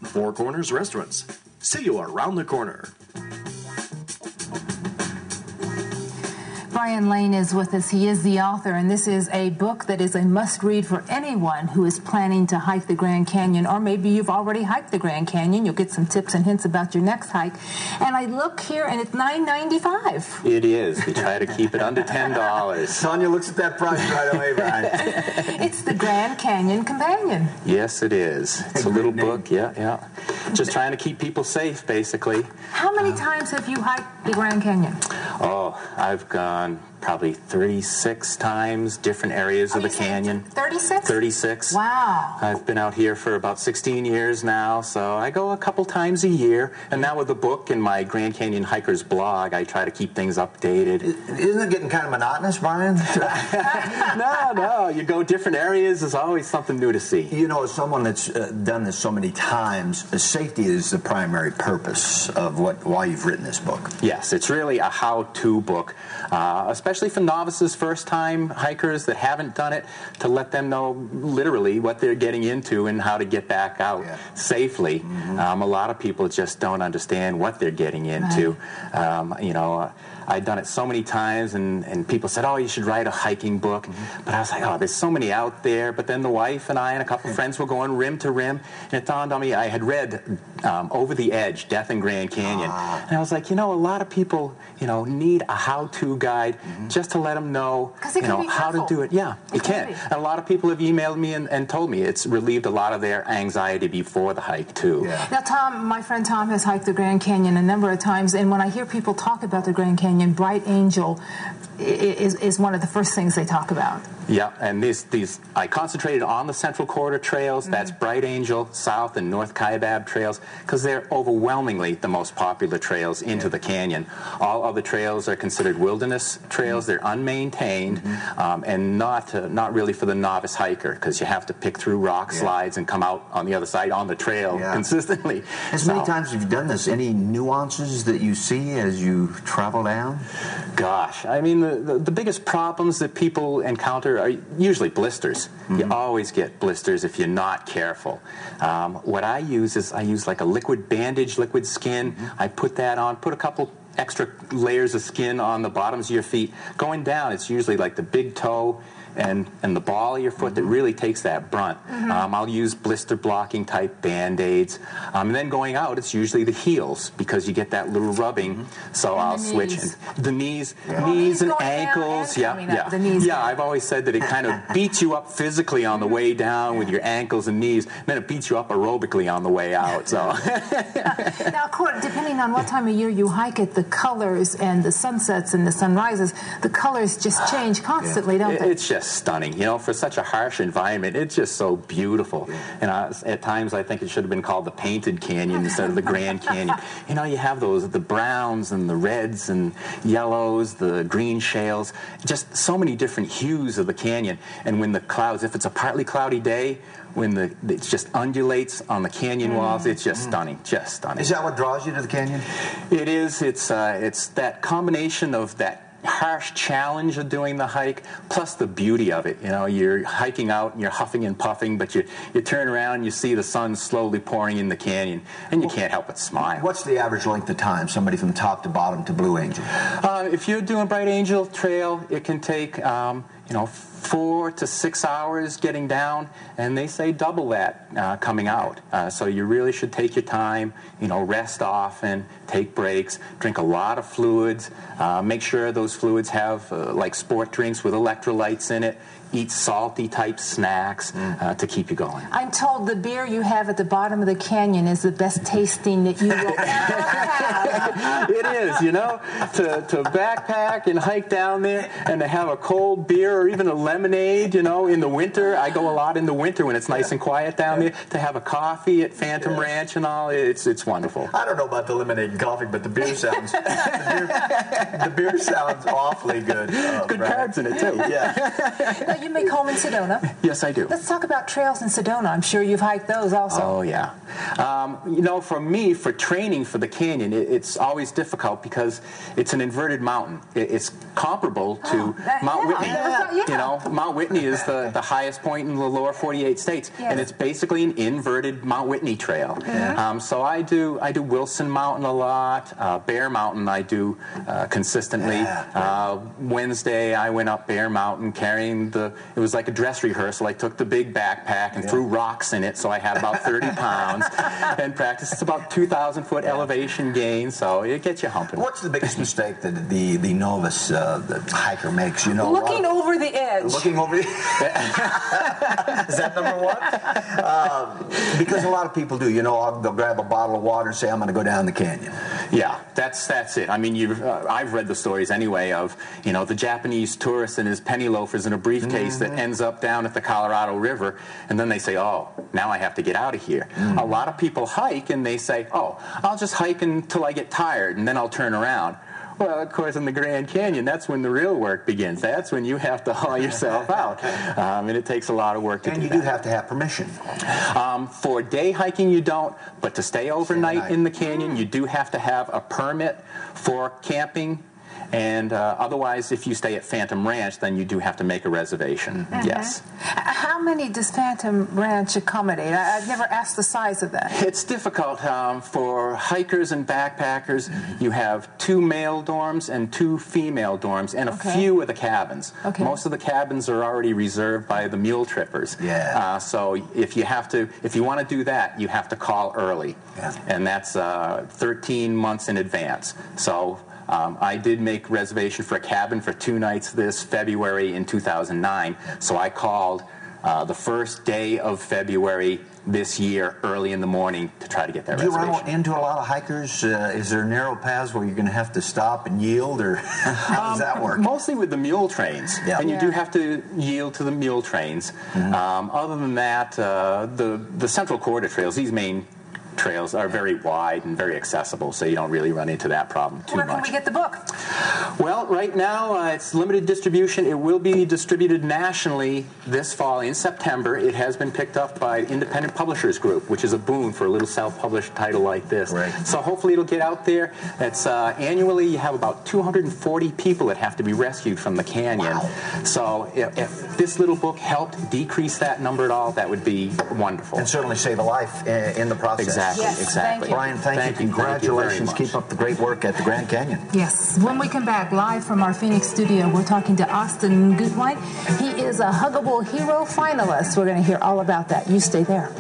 Four Corners Restaurants. See you around the corner. Brian Lane is with us. He is the author, and this is a book that is a must-read for anyone who is planning to hike the Grand Canyon, or maybe you've already hiked the Grand Canyon. You'll get some tips and hints about your next hike. And I look here, and it's $9.95. It is. We try to keep it under $10. Sonia looks at that price right away, Brian. It's the Grand Canyon Companion. Yes, it is. It's a little book, yeah. Just trying to keep people safe, basically. How many times have you hiked the Grand Canyon? Oh, I've gone probably 36 times, different areas of the canyon. 36? 36. Wow. I've been out here for about 16 years now, so I go a couple times a year. And now with the book and my Grand Canyon Hikers blog, I try to keep things updated. Isn't it getting kind of monotonous, Brian? No. You go different areas, there's always something new to see. You know, as someone that's done this so many times, safety is the primary purpose of why you've written this book. Yes, it's really a how-to book, especially for novices, first-time hikers that haven't done it, to let them know literally what they're getting into and how to get back out safely. Mm-hmm. A lot of people just don't understand what they're getting into. Right. I'd done it so many times, and people said, oh, you should write a hiking book. Mm-hmm. But I was like, oh, there's so many out there. But then the wife and I and a couple of friends were going rim to rim, and it dawned on me, I had read Over the Edge, Death in Grand Canyon. And I was like, a lot of people, need a how-to guide just to let them know, how to do it. Yeah, it can. And a lot of people have emailed me and told me it's relieved a lot of their anxiety before the hike, too. Yeah. Now, Tom, my friend Tom has hiked the Grand Canyon a number of times, and when I hear people talk about the Grand Canyon, Bright Angel is one of the first things they talk about. Yeah, and these I concentrated on the Central Corridor trails. Mm-hmm. That's Bright Angel, South and North Kaibab trails, because they're overwhelmingly the most popular trails into the canyon. All other trails are considered wilderness trails. They're unmaintained and not really for the novice hiker, because you have to pick through rock slides and come out on the other side on the trail consistently. As many times have you done this? Any nuances that you see as you travel down? Gosh, I mean, the biggest problems that people encounter are usually blisters. Mm-hmm. You always get blisters if you're not careful. What I use is like a liquid bandage, liquid skin. I put that on, put a couple extra layers of skin on the bottoms of your feet. Going down, it's usually like the big toe and the ball of your foot that really takes that brunt. I'll use blister blocking type Band-Aids. And then going out, it's usually the heels, because you get that little rubbing. So I'll switch. The knees and ankles. The knees. I've always said that it kind of beats you up physically on the way down with your ankles and knees, and then it beats you up aerobically on the way out. So Now, depending on what time of year you hike it, the colors and the sunsets and the sunrises, the colors just change constantly, don't they? It's just stunning. For such a harsh environment, it's just so beautiful. And at times I think it should have been called the Painted Canyon instead of the Grand Canyon. You have the browns and the reds and yellows, the green shales, just so many different hues of the canyon. And when the clouds, if it's a partly cloudy day, when it just undulates on the canyon walls, it's just stunning, just stunning. Is that what draws you to the canyon? It is. It's that combination of that harsh challenge of doing the hike, plus the beauty of it. You're hiking out and you're huffing and puffing, but you turn around and you see the sun slowly pouring in the canyon, and you can't help but smile. What's the average length of time, somebody from top to bottom to Blue Angel? If you're doing Bright Angel Trail, it can take 4 to 6 hours getting down, and they say double that coming out. So you really should take your time, rest often, take breaks, drink a lot of fluids, make sure those fluids have like sport drinks with electrolytes in it, eat salty type snacks to keep you going. I'm told the beer you have at the bottom of the canyon is the best tasting that you will ever have. It is, to backpack and hike down there and to have a cold beer or even a lemonade, in the winter. I go a lot in the winter when it's nice and quiet down there. To have a coffee at Phantom Ranch and all, it's wonderful. I don't know about the lemonade and coffee, but the beer sounds the beer sounds awfully good. Good carbs in it too. Now, you make home in Sedona. Yes, I do. Let's talk about trails in Sedona. I'm sure you've hiked those also. Oh, yeah. You know, for me, for training for the canyon, it's always difficult because it's an inverted mountain. It's comparable to Mount Whitney. You know, Mount Whitney is the highest point in the lower 48 states, and it's basically an inverted Mount Whitney trail. So I do Wilson Mountain a lot. Bear Mountain I do consistently. Wednesday I went up Bear Mountain carrying it was like a dress rehearsal. I took the big backpack and threw rocks in it, so I had about 30 pounds and practiced. It's about 2,000-foot elevation gain, so it gets you humping. What's the biggest mistake that the novice the hiker makes? You know, looking over the edge. Looking over the Is that number one? Because a lot of people do. You know, they'll grab a bottle of water and say, I'm going to go down the canyon. Yeah, that's it. I mean, I've read the stories anyway of, you know, the Japanese tourist and his penny loafers in a briefcase that ends up down at the Colorado River, and then they say, oh, now I have to get out of here. A lot of people hike and they say, oh, I'll just hike until I get tired and then I'll turn around. Well, of course, in the Grand Canyon, that's when the real work begins. That's when you have to haul yourself out. And it takes a lot of work to do that. And you do have to have permission. For day hiking, you don't. But to stay overnight in the canyon, you do have to have a permit for camping. And otherwise, if you stay at Phantom Ranch, then you do have to make a reservation. Yes. How many does Phantom Ranch accommodate? I've never asked the size of that. It's difficult. For hikers and backpackers, you have 2 male dorms and 2 female dorms, and a few of the cabins. Most of the cabins are already reserved by the mule trippers. So if you want to do that, you have to call early, and that's 13 months in advance. So. I did make reservation for a cabin for 2 nights this February in 2009, so I called the first day of February this year early in the morning to try to get that reservation. Do you run into a lot of hikers? Is there narrow paths where you're going to have to stop and yield, or how does that work? Mostly with the mule trains, and you do have to yield to the mule trains. Other than that, the Central Corridor trails, these main trails are very wide and very accessible, so you don't really run into that problem too much. Where can we get the book? Well, right now it's limited distribution. It will be distributed nationally this fall in September. It has been picked up by Independent Publishers Group, which is a boon for a little self-published title like this. So hopefully it'll get out there. It's annually you have about 240 people that have to be rescued from the canyon. So if this little book helped decrease that number at all, that would be wonderful. And certainly save a life in the process. Exactly. Brian, thank you. Congratulations. Keep up the great work at the Grand Canyon. Yes. When we come back live from our Phoenix studio, we're talking to Austin Gutwein. He is a Huggable Hero finalist. We're going to hear all about that. You stay there.